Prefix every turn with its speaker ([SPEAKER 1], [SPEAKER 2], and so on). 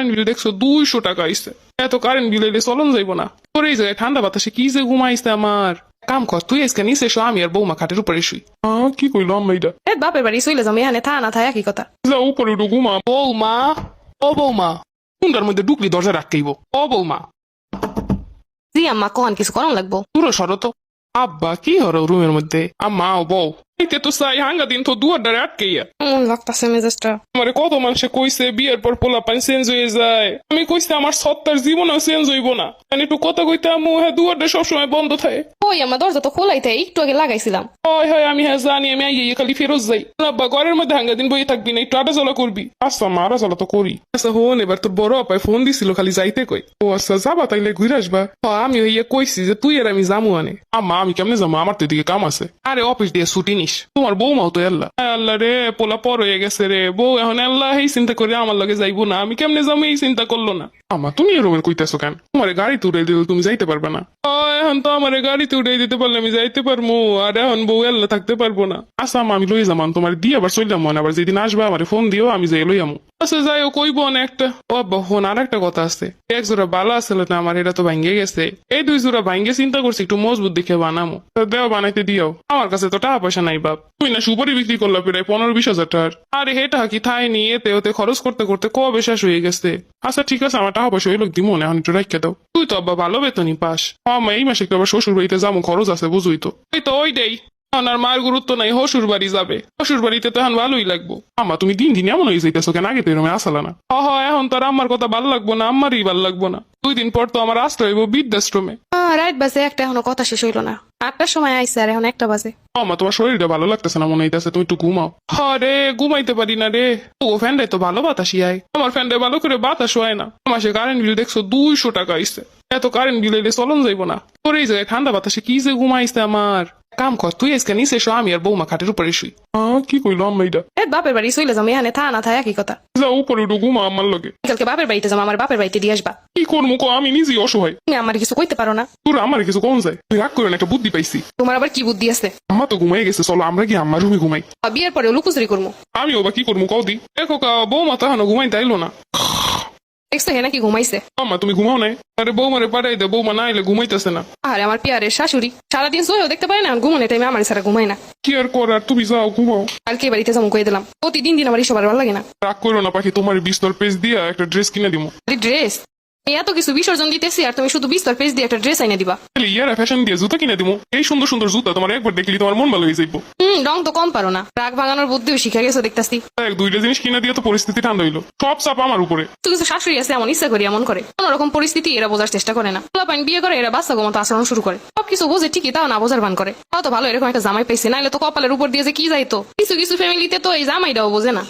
[SPEAKER 1] Current bill দেখছো 200 টাকা আইছে। এত কারেন্ট বিল এলে চলন যাইব না। তোর এই জায়গায় ঠান্ডা বাতাসে কি যে ঘুমাইছে আমার। কাম কর তুই আজকে নিচে এসো, আমি আর বৌমা খাটের উপরে শুই। কি কইলো আম্মা এটা?
[SPEAKER 2] বাপের বাড়ি চলে যাবো, এখানে থা না থাই একই কথা।
[SPEAKER 1] যা উপরে উঠো ঘুমা। বৌমা, ও বৌমা, কুন্ডার মধ্যে ঢুকলি দরজা রাখতেইব। ও বৌমা।
[SPEAKER 2] জি আম্মা, কখন কিছু করন লাগবো?
[SPEAKER 1] পুরো সরো তো। আব্বা কি হলো রুমের মধ্যে? আম্মা ও বউ এইতে তো চাই হাঙ্গা দিন তো দুয়ারটারে আটকাইয়া।
[SPEAKER 2] লাগতাছে মেজাজটা।
[SPEAKER 1] আমারে কত মানুষে কইছে বিয়ের পর পোলাপান চেঞ্জ হয়ে যায়। আমি কইছি আমার সত্তার জীবনেও চেঞ্জ হইব না। আমি একটু কথা কইতে আমু হ্যাঁ দুয়ারটা সবসময় বন্ধ থাকে।
[SPEAKER 2] ওই আমার দরজা তো খোলাই থাকে, একটু আগে লাগাইছিলাম।
[SPEAKER 1] হয় হয় আমি হ্যাঁ জানি, আমি আইয়ে খালি ফেরত যাই। আব্বা ঘরের মধ্যে হাঙ্গা দিন বই থাকবি না, একটু আটা চলা করবি। আচ্ছা মা আটা চলা তো করি। আচ্ছা হন এবার তোর বড় আপায় ফোন দিছিল খালি যাইতে কই। ও আচ্ছা যাবা তাইলে ঘুরে আসবা। আমি হইয়া কইছি যে তুই আর আমি যামু আনে। আম্মা আমি কেমনে যাবো, আমার তো এদিকে কাম আছে। আরে অফিস দিয়ে ছুটি নিস, তোমার বৌমাও তো আল্লাহ। আল্লাহ রে পোলা পর হয়ে গেছে রে, বউ এখন আল্লাহ এই চিন্তা করে আমার লগে যাইবো না, আমি কেমনে যাবো এই চিন্তা করলো না। আমা তুমি এরকম কইতেছো কেন? তোমার গাড়িতে উড়াই দিলে তুমি যাইতে পারবে না। এখন তো আমার গাড়িতে উড়াই দিতে পারলে আমি যাইতে পারবো, আর এখন বউ আল্লাহ থাকতে পারবো না। আচ্ছা আম্মা আমি লই যাবো, তোমার দিয়ে আবার চললাম মনে, আবার যেদিন আসবা আমার ফোন দিও, আমি যাই লই আমো। আচ্ছা যাই ও কইবো না একটা। ও বোন আর একটা কথা আছে, এক জোড়া বালা আসলে না আমার, এটা তো ভাঙ্গে গেছে। এই 2 জোড়া ভাঙ্গে চিন্তা করছি একটু মজবুত দেখে বানামো। দেও বানাইতে দিও, আমার কাছে তো টাকা পয়সা নাই বাপ। তুই না সুপারি বিক্রি করলা প্রায় 15-20 হাজার টাকার। আরে হেটা কি থাই নি, এতে ওতে খরচ করতে করতে কবে শেষ হয়ে গেছে। আচ্ছা ঠিক আছে আমার টাকা পয়সা ওই লোক দিমো না, এখন একটু রাখতে দাও। তুই তো আব্বা ভালো বেতনই পাস। আমার এই মাসে একটু আবার শ্বশুর বাড়িতে যাবো, খরচ আছে বুঝুই তো। এই তো ওই দেই আর মায়ের গুরুত্ব নাই, হশুর বাড়ি যাবে, হশুর বাড়িতে তো এখন ভালোই লাগবো। আমা তুমি দিন দিন এমন হয়ে যাইতেছো কেন? আগে তো এরমে আসলা না। এখন তো আর আমার কথা ভালো লাগবো না, আমারই ভালো লাগবো না। 2 দিন পর তো আমার আশ্রয় হইব বৃদ্ধাশ্রমে।
[SPEAKER 2] রাত বাজে একটা, এখনো কথা শেষ হইলো না। 8টার সময় আইসে আর এখন 1টা বাজে।
[SPEAKER 1] আমা তোমার শরীরটা ভালো লাগতেছে না মনে হইতেছে, তুমি একটু ঘুমাও। রে ঘুমাইতে পারি না রে। ও ফ্যানটাই তো ভালো বাতাসই আয়, আমার ফ্যানটাই ভালো করে বাতাস হয় না। মাসে কারেন্ট বিল দেখছো 200 টাকা আইছে। এত কারেন্ট বিল এলে চলন যাইব না। তোর এই জায়গায় ঠান্ডা বাতাসে কি যে ঘুমাইছে আমার। কাম কর তুই আজকে নিচে এসো, আমি আর বৌমা খাটের উপরে শুই। কি কইলো আম্মা এটা?
[SPEAKER 2] বাপের বাড়ি চলে যাবো, এখানে থা না থাই একই কথা।
[SPEAKER 1] যা উপরে উঠো ঘুমা আমার লগে।
[SPEAKER 2] কালকে বাপের বাড়িতে যাবো, আমার বাপের বাড়িতে দিয়ে আসবা।
[SPEAKER 1] কি করবো কো, আমি নিজেই অসহায়।
[SPEAKER 2] তুমি আমার কিছু কইতে পারো না?
[SPEAKER 1] তোর আমার কিছু কম যায়, তুই রাগ করে না, একটা বুদ্ধি পাইছি।
[SPEAKER 2] তোমার আবার কি বুদ্ধি আছে?
[SPEAKER 1] আম্মা তো ঘুমাই গেছে, চলো আমরা কি আমার রুমে ঘুমাই।
[SPEAKER 2] বিয়ের পরে লুকুচুরি করবো।
[SPEAKER 1] আমি ওবা কি করবো কও দি। দেখো বৌমা তো এখনো ঘুমাইতে আইলো না।
[SPEAKER 2] দেখছো হে নাকি ঘুমাইছে?
[SPEAKER 1] আম্মা তুমি ঘুমাও নাই? আরে বৌমারে পাঠাই দে, বৌমা না এলে ঘুমাইতেছে না।
[SPEAKER 2] আরে আমার পিয়ারের শাশুড়ি সারাদিন জয়ও দেখতে পারে না, ঘুমানোর টাইমে আমার ছাড়া ঘুমায় না।
[SPEAKER 1] কি আর করার, তুমি যাও ঘুমাও।
[SPEAKER 2] আর কে বাড়িতে যাবো কয়ে দিলাম, প্রতিদিন দিন আমার সবার ভালো লাগে না।
[SPEAKER 1] রাগ করো না পাখি, তোমার বিস্তর পেজ দিয়া একটা ড্রেস কিনে দিবো।
[SPEAKER 2] ড্রেস? এত কিছু বিসর্জন দিতেছি আর তুমি শুধু বিস্তর পেজ দিয়ে একটা ড্রেস আইনে দিবা?
[SPEAKER 1] ইয়ারা ফ্যাশন দিয়ে জুতা কিনে দিবো। এই সুন্দর সুন্দর জুতা তোমার একবার দেখলি তোমার মন ভালো হয়ে যাইবো।
[SPEAKER 2] রং তো কম পারো না, রাগ ভাঙানোর বুদ্ধিও শিখে গেছো দেখতাছি।
[SPEAKER 1] 1-2টা জিনিস কিনে দিয়ে তো পরিস্থিতি ঠান্ডা হইলো, সব চাপ আমার উপরে।
[SPEAKER 2] তো কিছু শাশুড়ি আছে এমন ইচ্ছা করি এমন করে, কোন রকম পরিস্থিতি এরা বোঝার চেষ্টা করে না। পোলাপাইন বিয়ে করে এরা বাচ্চা মতো আচরণ শুরু করে, সবকিছু বোঝে ঠিকই, তাও না বোঝার ভান করে। তাও তো ভালো এরকম একটা জামাই পাইছে, নাইলে তো কপালের উপর দিয়ে যে কি যাইতো। কিছু কিছু ফ্যামিলিতে তো এই জামাইটাও বোঝে না।